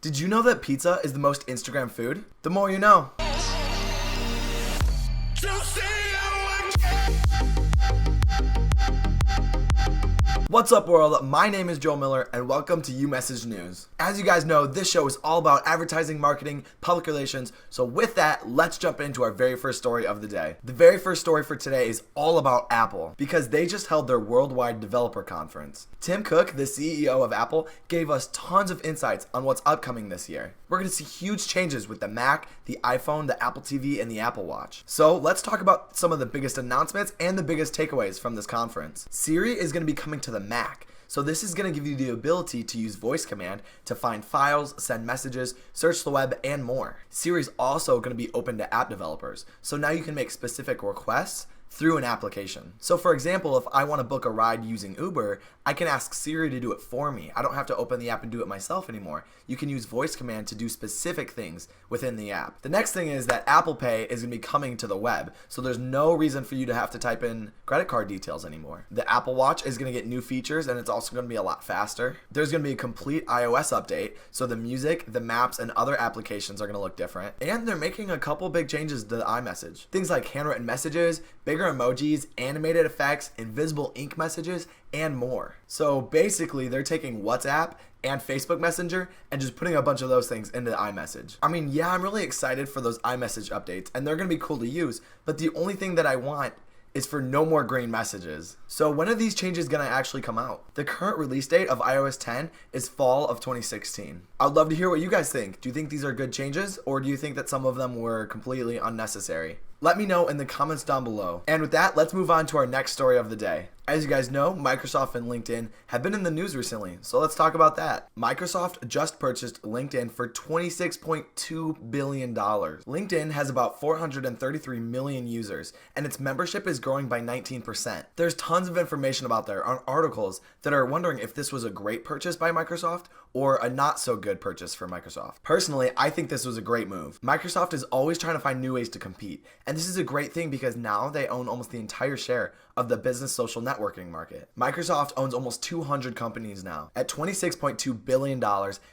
Did you know that pizza is the most Instagram food? The more you know. What's up, world? My name is Joel Miller and welcome to uMessage News. As you guys know, this show is all about advertising, marketing, public relations. So with that, let's jump into our very first story of the day. The very first story for today is all about Apple because they just held their worldwide developer conference. Tim Cook, the CEO of Apple, gave us tons of insights on what's upcoming this year. We're going to see huge changes with the Mac, the iPhone, the Apple TV, and the Apple Watch. So let's talk about some of the biggest announcements and the biggest takeaways from this conference. Siri is going to be coming to the Mac. So this is going to give you the ability to use voice command to find files, send messages, search the web, and more. Siri is also going to be open to app developers. So now you can make specific requests through an application. So for example, if I want to book a ride using Uber, I can ask Siri to do it for me. I don't have to open the app and do it myself anymore. You can use voice command to do specific things within the app. The next thing is that Apple Pay is going to be coming to the web. So there's no reason for you to have to type in credit card details anymore. The Apple Watch is going to get new features and it's also going to be a lot faster. There's going to be a complete iOS update. So the music, the maps, and other applications are going to look different. And they're making a couple big changes to the iMessage. Things like handwritten messages, bigger emojis, animated effects, invisible ink messages, and more. So basically, they're taking WhatsApp and Facebook Messenger and just putting a bunch of those things into iMessage. I mean, yeah, I'm really excited for those iMessage updates, and they're going to be cool to use, but the only thing that I want is for no more green messages. So when are these changes going to actually come out? The current release date of iOS 10 is fall of 2016. I'd love to hear what you guys think. Do you think these are good changes, or do you think that some of them were completely unnecessary? Let me know in the comments down below. And with that, let's move on to our next story of the day. As you guys know, Microsoft and LinkedIn have been in the news recently, so let's talk about that. Microsoft just purchased LinkedIn for $26.2 billion. LinkedIn has about 433 million users, and its membership is growing by 19%. There's tons of information about there on articles that are wondering if this was a great purchase by Microsoft or a not so good purchase for Microsoft. Personally, I think this was a great move. Microsoft is always trying to find new ways to compete, and this is a great thing because now they own almost the entire share of the business social networking market. Microsoft owns almost 200 companies now. At $26.2 billion,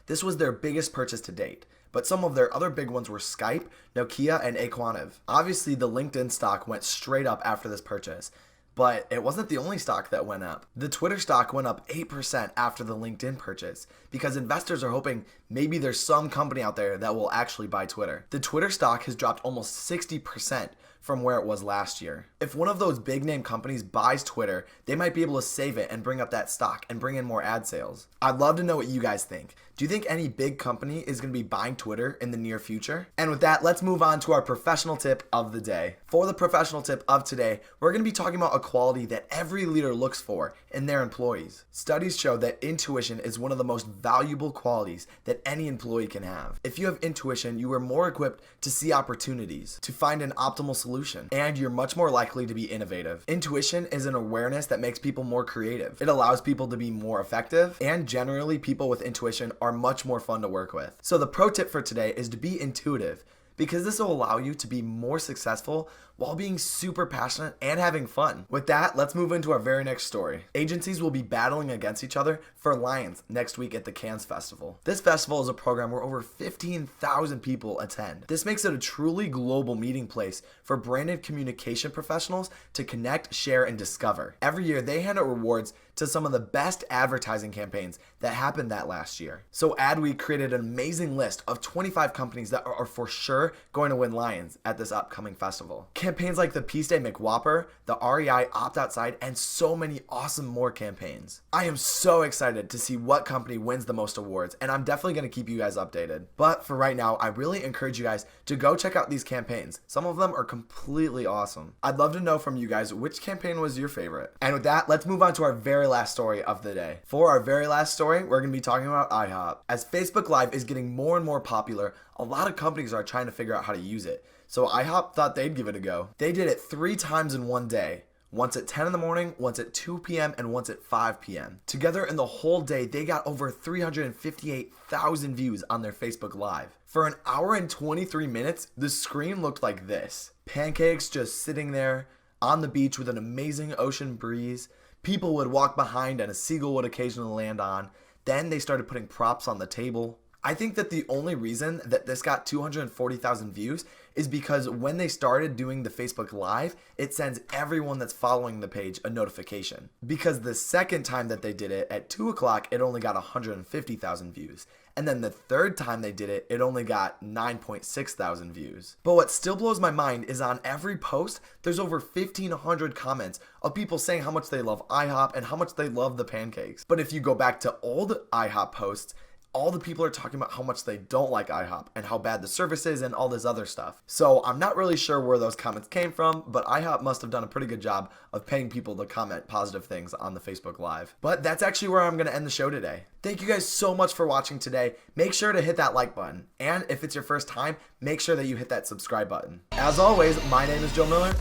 this was their biggest purchase to date. But some of their other big ones were Skype, Nokia, and Aquantive. Obviously, the LinkedIn stock went straight up after this purchase, but it wasn't the only stock that went up. The Twitter stock went up 8% after the LinkedIn purchase because investors are hoping maybe there's some company out there that will actually buy Twitter. The Twitter stock has dropped almost 60% from where it was last year. If one of those big name companies buys Twitter, they might be able to save it and bring up that stock and bring in more ad sales. I'd love to know what you guys think. Do you think any big company is going to be buying Twitter in the near future? And with that, let's move on to our professional tip of the day. For the professional tip of today, we're going to be talking about a quality that every leader looks for in their employees. Studies show that intuition is one of the most valuable qualities that any employee can have. If you have intuition, you are more equipped to see opportunities, to find an optimal solution, and you're much more likely to be innovative. Intuition is an awareness that makes people more creative. It allows people to be more effective, and generally people with intuition are much more fun to work with. So the pro tip for today is to be intuitive, because this will allow you to be more successful while being super passionate and having fun. With that, let's move into our very next story. Agencies will be battling against each other for Lions next week at the Cannes Festival. This festival is a program where over 15,000 people attend. This makes it a truly global meeting place for branded communication professionals to connect, share, and discover. Every year, they hand out rewards to some of the best advertising campaigns that happened that last year. So Adweek created an amazing list of 25 companies that are for sure going to win Lions at this upcoming festival. Campaigns like the Peace Day McWhopper, the REI Opt Outside, and so many awesome more campaigns. I am so excited to see what company wins the most awards, and I'm definitely going to keep you guys updated. But for right now, I really encourage you guys to go check out these campaigns. Some of them are completely awesome. I'd love to know from you guys which campaign was your favorite. And with that, let's move on to our very last story of the day. For our very last story, we're going to be talking about IHOP. As Facebook Live is getting more and more popular, a lot of companies are trying to figure out how to use it. So IHOP thought they'd give it a go. They did it 3 times in one day. Once at 10 in the morning, once at 2 p.m., and once at 5 p.m. Together in the whole day, they got over 358,000 views on their Facebook Live. For an hour and 23 minutes, the screen looked like this. Pancakes just sitting there on the beach with an amazing ocean breeze. People would walk behind and a seagull would occasionally land on. Then they started putting props on the table. I think that the only reason that this got 240,000 views is because when they started doing the Facebook Live, it sends everyone that's following the page a notification. Because the second time that they did it at 2 o'clock, it only got 150,000 views. And then the third time they did it, it only got 9.6 thousand views. But what still blows my mind is on every post, there's over 1,500 comments of people saying how much they love IHOP and how much they love the pancakes. But if you go back to old IHOP posts, all the people are talking about how much they don't like IHOP and how bad the service is and all this other stuff. So I'm not really sure where those comments came from, but IHOP must have done a pretty good job of paying people to comment positive things on the Facebook Live. But that's actually where I'm going to end the show today. Thank you guys so much for watching today. Make sure to hit that like button. And if it's your first time, make sure that you hit that subscribe button. As always, my name is Joe Miller.